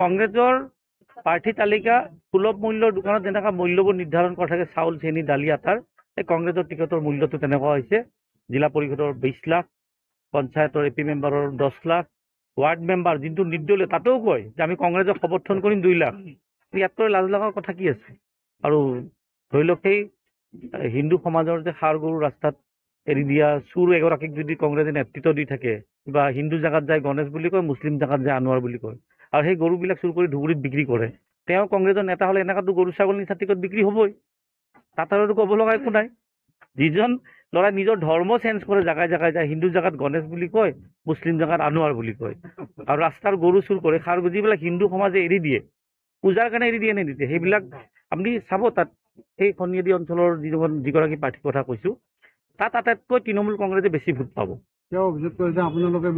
কংগ্ৰেছৰ প্ৰাৰ্থী তালিকা সুলভ মূল্যৰ দোকানত যেনেকুৱা মূল্যবোৰ নিৰ্ধাৰণ কৰা থাকে, চাউল, চেনি, দালি, আটাৰ, এই কংগ্ৰেছৰ টিকটৰ মূল্যটো তেনেকুৱা হৈছে। জিলা পৰিষদৰ 20 লাখ, পঞ্চায়তৰ এপি মেম্বাৰৰ 10 লাখ, ৱাৰ্ড মেম্বাৰ যোনটো নিৰ্দলীয় তাতেও কয় যে আমি কংগ্ৰেছক সমৰ্থন কৰিম 2 লাখ। ইয়াতকৈ লাজ লগাৰ কথা কি আছে? আৰু ধৰি লওক সেই হিন্দু সমাজৰ যে সাৰ গৰু ৰাস্তাত এৰি দিয়া চুৰ এগৰাকীক যদি কংগ্ৰেছে নেতৃত্ব দি থাকে, কিবা হিন্দু জেগাত যায় গণেশ বুলি কয়, মুছলিম জেগাত যায় আনোৱাৰ বুলি কয়, আৰু সেই গৰুবিলাক চুৰ কৰি ধুবুৰীত বিক্ৰী কৰে, তেওঁ কংগ্ৰেছৰ নেতা হ'লে এনেকুৱাতো গৰু ছাগলী নিচা টিকট বিক্ৰী হ'বই। তাত আৰু ক'ব লগা একো নাই। যিজন ল'ৰাই নিজৰ ধৰ্ম চেঞ্জ কৰে, জেগাই জেগাই যায়, হিন্দু জেগাত গণেশ বুলি কয়, মুছলিম জেগাত আনোৱাৰ বুলি কয়, আৰু ৰাস্তাৰ গৰু চুৰ কৰে, সাৰ যিবিলাক হিন্দু সমাজে এৰি দিয়ে, পূজাৰ কাৰণে এৰি দিয়ে নে নিদিয়ে, সেইবিলাক আপুনি চাব। তাত সেই সন্নিধি অঞ্চলৰ যিগৰাকী প্ৰাৰ্থীৰ কথা কৈছোঁ, তাত আটাইতকৈ তৃণমূল কংগ্ৰেছে বেছি ভোট পাব। তেওঁ অভিযোগ কৰিছে আপোনালোকে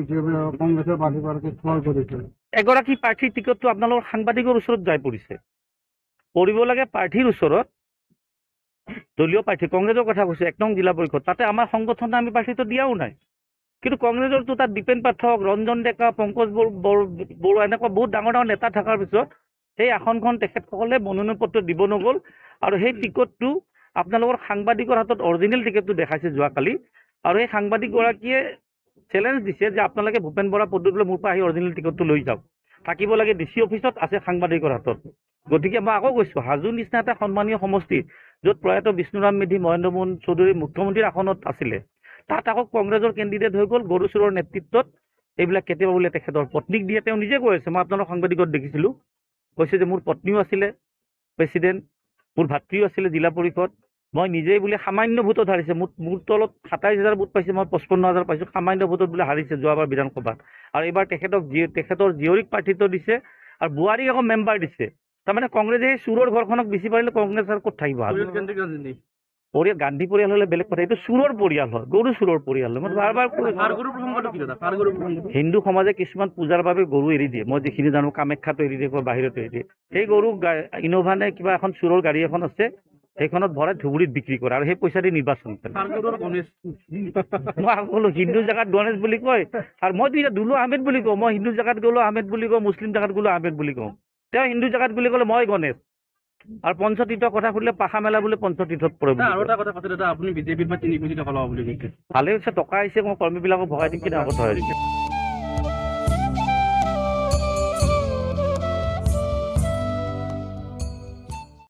কংগ্ৰেছৰ প্ৰাৰ্থীগৰাকীক ক্ৰয় কৰিছে। এগৰাকী প্ৰাৰ্থীৰ টিকটটো আপোনালোকৰ সাংবাদিকৰ ওচৰত যাই পৰিছে, পৰিব লাগে প্ৰাৰ্থীৰ ওচৰত। দলীয় প্ৰাৰ্থী কংগ্ৰেছৰ কথা কৈছোঁ, 1 নং জিলা পৰিষদ, তাতে আমাৰ সংগঠনে আমি প্ৰাৰ্থীটো দিয়াও নাই, কিন্তু কংগ্ৰেছৰতো তাত দীপেন পাঠক, ৰঞ্জন ডেকা, পংকজ বৰুৱা এনেকুৱা বহুত ডাঙৰ ডাঙৰ নেতা থকাৰ পিছত সেই আসনখন তেখেতসকলে মনোনয়ন পত্ৰ দিব নগ'ল, আৰু সেই টিকটটো আপোনালোকৰ সাংবাদিকৰ হাতত অৰিজিনেল টিকটটো দেখাইছে যোৱাকালি, আৰু সেই সাংবাদিকগৰাকীয়ে চেলেঞ্জ দিছে যে আপোনালোকে ভূপেন বৰা পদ্ধতিলৈ মোৰ পৰা আহি অৰিজিনেল টিকটটো লৈ যাওক, থাকিব লাগে DC অফিচত, আছে সাংবাদিকৰ হাতত। গতিকে মই আকৌ কৈছোঁ, হাজোৰ নিচিনা এটা সন্মানীয় সমষ্টি য'ত প্ৰয়াত বিষ্ণুৰাম মেধি, মহেন্দ্ৰ মোহন চৌধুৰী মুখ্যমন্ত্ৰীৰ আসনত আছিলে, তাত আকৌ কংগ্ৰেছৰ কেণ্ডিডেট হৈ গ'ল গৰু চোৰৰ নেতৃত্বত। এইবিলাক কেতিয়াবা বোলে তেখেতৰ পত্নীক দিয়ে, তেওঁ নিজে কৈ আছে, মই আপোনালোকৰ সাংবাদিকত দেখিছিলোঁ, কৈছে যে মোৰ পত্নীও আছিলে প্ৰেচিডেণ্ট, মোৰ ভাতৃও আছিলে জিলা পৰিষদ, মই নিজেই বোলে সামান্য ভোটত হাৰিছে, মোৰ তলত 27,000 ভোট পাইছে, মই 55,000 পাইছোঁ, সামান্য ভোটত বোলে হাৰিছে যোৱাবাৰ বিধানসভাত, আৰু এইবাৰ তেখেতৰ জীয়ৰীক প্ৰাৰ্থিত্ব দিছে, আৰু বোৱাৰীক আকৌ মেম্বাৰ দিছে। তাৰমানে কংগ্ৰেছে সেই চোৰৰ ঘৰখনক বেছি পাৰিলে কংগ্ৰেছ আৰু ক'ত থাকিব? পৰিয়াল গান্ধী পৰিয়াল হ'লে বেলেগ কথা, এইটো চোৰৰ পৰিয়াল হয়, গৰু চোৰৰ পৰিয়াল হয়। মই বাৰ হিন্দু সমাজে কিছুমান পূজাৰ বাবে গৰু এৰি দিয়ে, মই যিখিনি জানো কামাখ্যাতো এৰি দিয়ে, বাহিৰতো এৰি দিয়ে। সেই গৰু ইন'ভা নে কিবা এখন চোৰৰ গাড়ী এখন আছে, সেইখনত ভৰাই ধুবুৰীত বিক্ৰী কৰে, আৰু সেই পইচা দি নিৰ্বাচন কৰে। মই ক'লো হিন্দু জেগাত গণেশ বুলি কয়, আৰু মই এতিয়া দুলু আহমেদ বুলি কওঁ, মই হিন্দু জেগাত গ'লো আহমেদ বুলি কওঁ, মুছলিম জেগাত গ'লো আহমেদ বুলি কওঁ, তেওঁ হিন্দু জেগাত বুলি ক'লে মই গণেশ। আৰু পঞ্চতীৰ্থৰ কথা সুধিলে পাখা মেলা বোলে পঞ্চতীৰ্থত পৰে। আৰু এটা কথা কৈছে দাদা, আপুনি বিজেপিৰ পৰা 3 কোটি টকা ল'ব বুলি কৈছে, ভালে হৈছে, টকা আহিছে, মই কৰ্মীবিলাকক ভগাই দিম, কি ডাঙৰ কথা হৈছে।